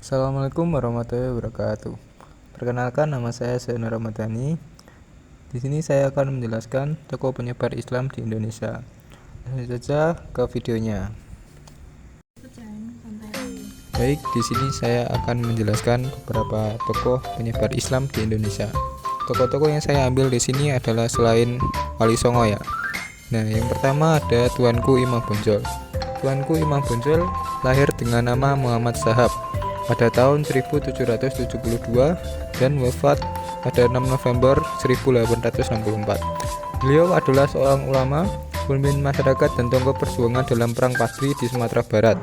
Assalamualaikum warahmatullahi wabarakatuh. Perkenalkan, nama saya Zainur Ramadhani. Di sini saya akan menjelaskan tokoh penyebar Islam di Indonesia. Langsung saja ke videonya. Baik, di sini saya akan menjelaskan beberapa tokoh penyebar Islam di Indonesia. Tokoh-tokoh yang saya ambil di sini adalah selain Wali Songo ya. Nah, yang pertama ada Tuanku Imam Bonjol. Tuanku Imam Bonjol lahir dengan nama Muhammad Shahab pada tahun 1772 dan wafat pada 6 November 1864. Beliau adalah seorang ulama, pemimpin masyarakat dan tokoh perjuangan dalam Perang Pasri di Sumatera Barat.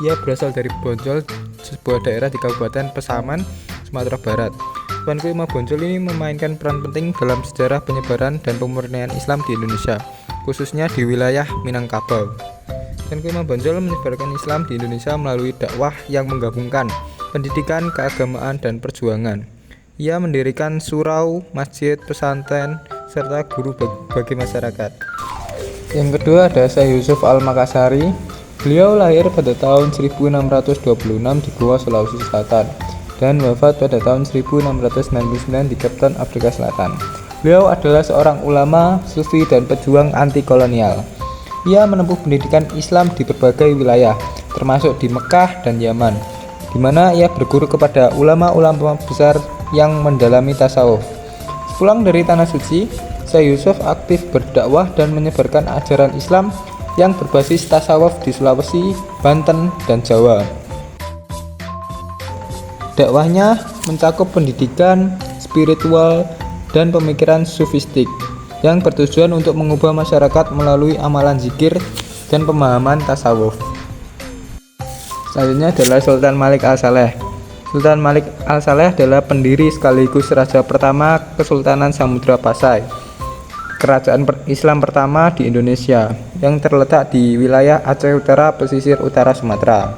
Ia berasal dari Bonjol, sebuah daerah di Kabupaten Pasaman, Sumatera Barat. Tuanku Imam Bonjol ini memainkan peran penting dalam sejarah penyebaran dan pemurnian Islam di Indonesia, khususnya di wilayah Minangkabau. Tuanku Imam Bonjol menyebarkan Islam di Indonesia melalui dakwah yang menggabungkan pendidikan, keagamaan, dan perjuangan. Ia mendirikan surau, masjid, pesantren, serta guru bagi masyarakat. Yang kedua ada Syekh Yusuf Al-Makassari. Beliau lahir pada tahun 1626 di Goa, Sulawesi Selatan dan wafat pada tahun 1699 di Cape Town, Afrika Selatan. Beliau adalah seorang ulama, sufi, dan pejuang anti kolonial. Ia menempuh pendidikan Islam di berbagai wilayah, termasuk di Mekah dan Yaman, di mana ia berguru kepada ulama-ulama besar yang mendalami tasawuf. Pulang dari Tanah Suci, Syekh Yusuf aktif berdakwah dan menyebarkan ajaran Islam yang berbasis tasawuf di Sulawesi, Banten, dan Jawa. Dakwahnya mencakup pendidikan, spiritual, dan pemikiran sufistik yang bertujuan untuk mengubah masyarakat melalui amalan zikir dan pemahaman tasawuf. Selanjutnya adalah Sultan Malik Al-Saleh. Sultan Malik Al-Saleh adalah pendiri sekaligus raja pertama Kesultanan Samudra Pasai, kerajaan Islam pertama di Indonesia yang terletak di wilayah Aceh Utara, pesisir utara Sumatera.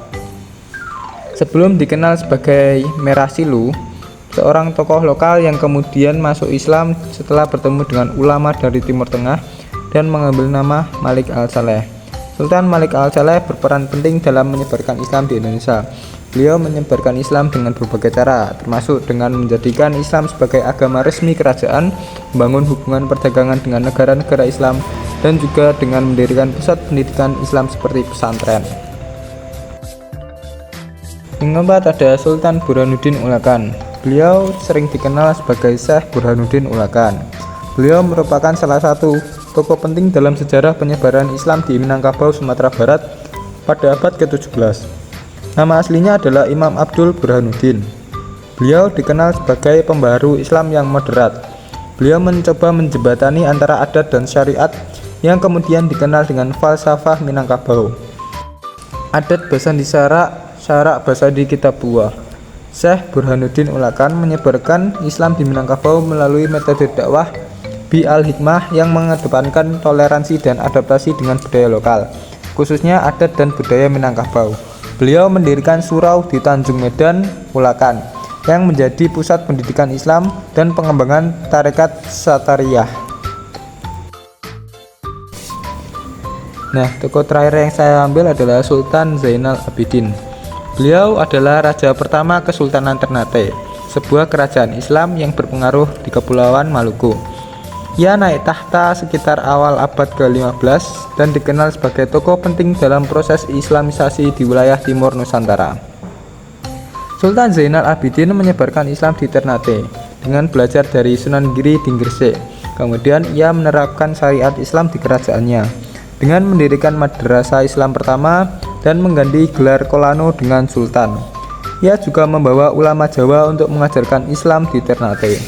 Sebelum dikenal sebagai Merah Silu, seorang tokoh lokal yang kemudian masuk Islam setelah bertemu dengan ulama dari Timur Tengah dan mengambil nama Malik Al-Saleh. Sultan Malik Al-Saleh berperan penting dalam menyebarkan Islam di Indonesia. Beliau menyebarkan Islam dengan berbagai cara, termasuk dengan menjadikan Islam sebagai agama resmi kerajaan, membangun hubungan perdagangan dengan negara-negara Islam, dan juga dengan mendirikan pusat pendidikan Islam seperti pesantren. Yang keempat ada Sultan Burhanuddin Ulakan. Beliau sering dikenal sebagai Syekh Burhanuddin Ulakan. Beliau merupakan salah satu tokoh penting dalam sejarah penyebaran Islam di Minangkabau, Sumatera Barat pada abad ke-17. Nama aslinya adalah Imam Abdul Burhanuddin. Beliau dikenal sebagai pembaharu Islam yang moderat. Beliau mencoba menjembatani antara adat dan syariat yang kemudian dikenal dengan falsafah Minangkabau. Adat bahasa di syarak bahasa di kitab buah. Syekh Burhanuddin Ulakan menyebarkan Islam di Minangkabau melalui metode dakwah Bi al-Hikmah yang mengedepankan toleransi dan adaptasi dengan budaya lokal, khususnya adat dan budaya Minangkabau. Beliau mendirikan surau di Tanjung Medan, Ulakan, yang menjadi pusat pendidikan Islam dan pengembangan tarekat Satariyah. Nah, tokoh terakhir yang saya ambil adalah Sultan Zainal Abidin. Beliau adalah raja pertama Kesultanan Ternate, sebuah kerajaan Islam yang berpengaruh di Kepulauan Maluku. Ia naik tahta sekitar awal abad ke-15 dan dikenal sebagai tokoh penting dalam proses Islamisasi di wilayah timur Nusantara. Sultan Zainal Abidin menyebarkan Islam di Ternate dengan belajar dari Sunan Giri di Gresik. Kemudian ia menerapkan syariat Islam di kerajaannya dengan mendirikan madrasah Islam pertama dan mengganti gelar Kolano dengan Sultan. Ia juga membawa ulama Jawa untuk mengajarkan Islam di Ternate.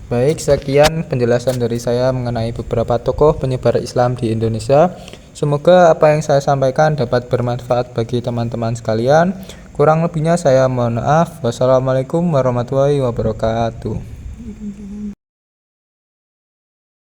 Baik, sekian penjelasan dari saya mengenai beberapa tokoh penyebar Islam di Indonesia. Semoga apa yang saya sampaikan dapat bermanfaat bagi teman-teman sekalian. Kurang lebihnya saya mohon maaf. Wassalamualaikum warahmatullahi wabarakatuh.